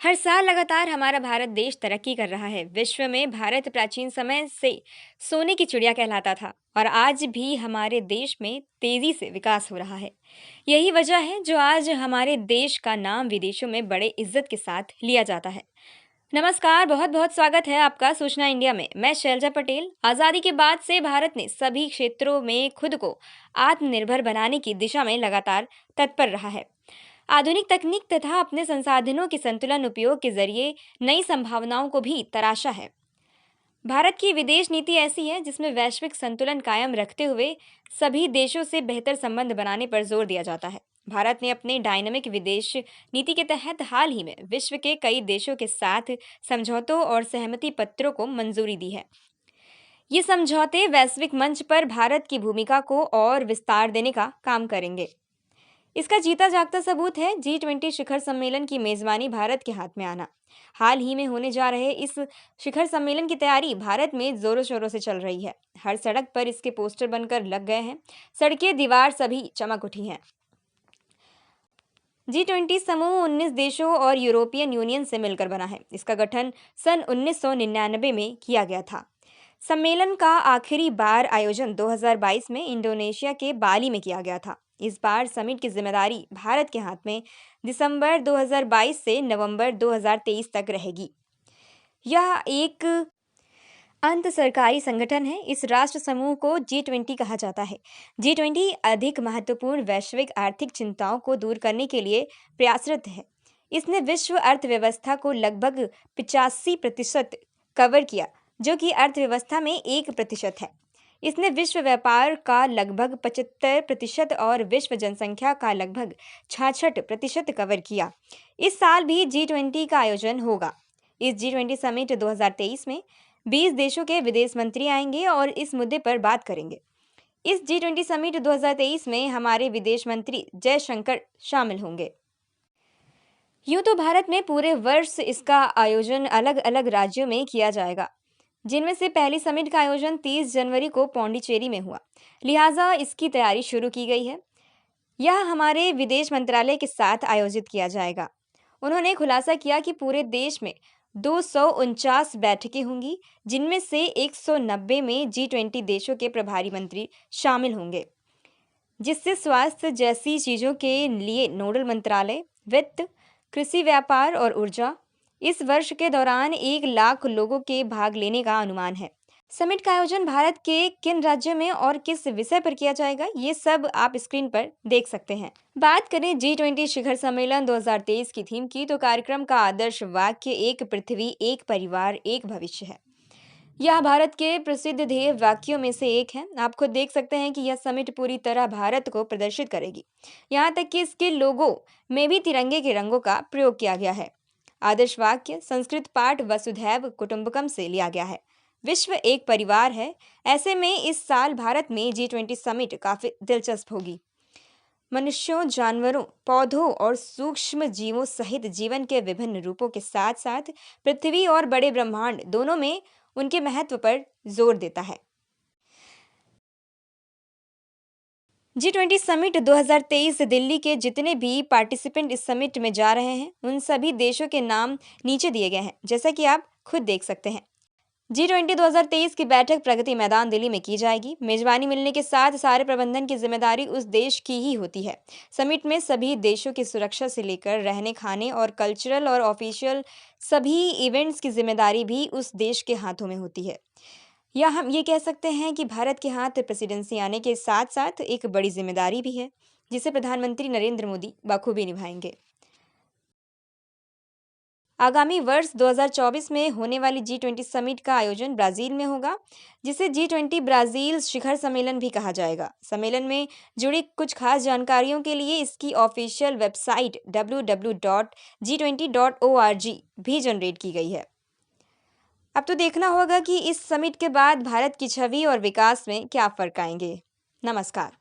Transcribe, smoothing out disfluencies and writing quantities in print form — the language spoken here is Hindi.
हर साल लगातार हमारा भारत देश तरक्की कर रहा है। विश्व में भारत प्राचीन समय से सोने की चिड़िया कहलाता था और आज भी हमारे देश में तेजी से विकास हो रहा है। यही वजह है जो आज हमारे देश का नाम विदेशों में बड़े इज्जत के साथ लिया जाता है। नमस्कार, बहुत बहुत स्वागत है आपका सूचना इंडिया में। मैं शैलजा पटेल। आज़ादी के बाद से भारत ने सभी क्षेत्रों में खुद को आत्मनिर्भर बनाने की दिशा में लगातार तत्पर रहा है। आधुनिक तकनीक तथा अपने संसाधनों के संतुलन उपयोग के जरिए नई संभावनाओं को भी तराशा है। भारत की विदेश नीति ऐसी है जिसमें वैश्विक संतुलन कायम रखते हुए सभी देशों से बेहतर संबंध बनाने पर जोर दिया जाता है। भारत ने अपने डायनामिक विदेश नीति के तहत हाल ही में विश्व के कई देशों के साथ समझौतों और सहमति पत्रों को मंजूरी दी है। ये समझौते वैश्विक मंच पर भारत की भूमिका को और विस्तार देने का काम करेंगे। इसका जीता जागता सबूत है G20 शिखर सम्मेलन की मेजबानी भारत के हाथ में आना। हाल ही में होने जा रहे इस शिखर सम्मेलन की तैयारी भारत में जोरों शोरों से चल रही है। हर सड़क पर इसके पोस्टर बनकर लग गए हैं। सड़कें, दीवार सभी चमक उठी हैं। G20 समूह 19 देशों और यूरोपियन यूनियन से मिलकर बना है। इसका गठन सन 1999 में किया गया था। सम्मेलन का आखिरी बार आयोजन 2022 में इंडोनेशिया के बाली में किया गया था। इस बार समिट की जिम्मेदारी भारत के हाथ में दिसंबर 2022 से नवंबर 2023 तक रहेगी। यह एक अंत सरकारी संगठन है। इस राष्ट्र समूह को G20 कहा जाता है। G20 अधिक महत्वपूर्ण वैश्विक आर्थिक चिंताओं को दूर करने के लिए प्रयासरत है। इसने विश्व अर्थव्यवस्था को लगभग 85% कवर किया, जो कि अर्थव्यवस्था में 1% है। इसने विश्व व्यापार का लगभग 75% और विश्व जनसंख्या का लगभग 66% कवर किया। इस साल भी G20 का आयोजन होगा। इस G20 समिट 2023 में 20 देशों के विदेश मंत्री आएंगे और इस मुद्दे पर बात करेंगे। इस G20 समिट 2023 में हमारे विदेश मंत्री जयशंकर शामिल होंगे। यूं तो भारत में पूरे वर्ष इसका आयोजन अलग अलग राज्यों में किया जाएगा, जिनमें से पहली समिट का आयोजन 30 जनवरी को पौंडीचेरी में हुआ। लिहाजा इसकी तैयारी शुरू की गई है। यह हमारे विदेश मंत्रालय के साथ आयोजित किया जाएगा। उन्होंने खुलासा किया कि पूरे देश में 249 बैठकें होंगी, जिनमें से 190 में G20 देशों के प्रभारी मंत्री शामिल होंगे, जिससे स्वास्थ्य जैसी चीजों के लिए नोडल मंत्रालय, वित्त, कृषि, व्यापार और ऊर्जा। इस वर्ष के दौरान 1 लाख लोगों के भाग लेने का अनुमान है। समिट का आयोजन भारत के किन राज्यों में और किस विषय पर किया जाएगा, ये सब आप स्क्रीन पर देख सकते हैं। बात करें G20 शिखर सम्मेलन 2023 की थीम की, तो कार्यक्रम का आदर्श वाक्य एक पृथ्वी, एक परिवार, एक भविष्य है। यह भारत के प्रसिद्ध ध्येय वाक्यों में से एक है। आप खुद देख सकते हैं कि यह समिट पूरी तरह भारत को प्रदर्शित करेगी। यहाँ तक कि इसके लोगो में भी तिरंगे के रंगों का प्रयोग किया गया है। आदर्श वाक्य संस्कृत पाठ वसुधैव कुटुंबकम से लिया गया है। विश्व एक परिवार है। ऐसे में इस साल भारत में G20 समिट काफी दिलचस्प होगी। मनुष्यों, जानवरों, पौधों और सूक्ष्म जीवों सहित जीवन के विभिन्न रूपों के साथ साथ पृथ्वी और बड़े ब्रह्मांड दोनों में उनके महत्व पर जोर देता है। G20 समिट 2023 दिल्ली के जितने भी पार्टिसिपेंट इस समिट में जा रहे हैं, उन सभी देशों के नाम नीचे दिए गए हैं, जैसा कि आप खुद देख सकते हैं। G20 2023 की बैठक प्रगति मैदान दिल्ली में की जाएगी। मेजबानी मिलने के साथ सारे प्रबंधन की जिम्मेदारी उस देश की ही होती है। समिट में सभी देशों की सुरक्षा से लेकर रहने, खाने और कल्चरल और ऑफिशियल सभी इवेंट्स की जिम्मेदारी भी उस देश के हाथों में होती है। या हम ये कह सकते हैं कि भारत के हाथ प्रेसिडेंसी आने के साथ साथ एक बड़ी जिम्मेदारी भी है, जिसे प्रधानमंत्री नरेंद्र मोदी बखूबी निभाएंगे। आगामी वर्ष 2024 में होने वाली G20 समिट का आयोजन ब्राजील में होगा, जिसे G20 ब्राजील शिखर सम्मेलन भी कहा जाएगा। सम्मेलन में जुड़ी कुछ खास जानकारियों के लिए इसकी ऑफिशियल वेबसाइट www.g20.org भी जनरेट की गई है। अब तो देखना होगा कि इस समिट के बाद भारत की छवि और विकास में क्या फर्क आएंगे। नमस्कार।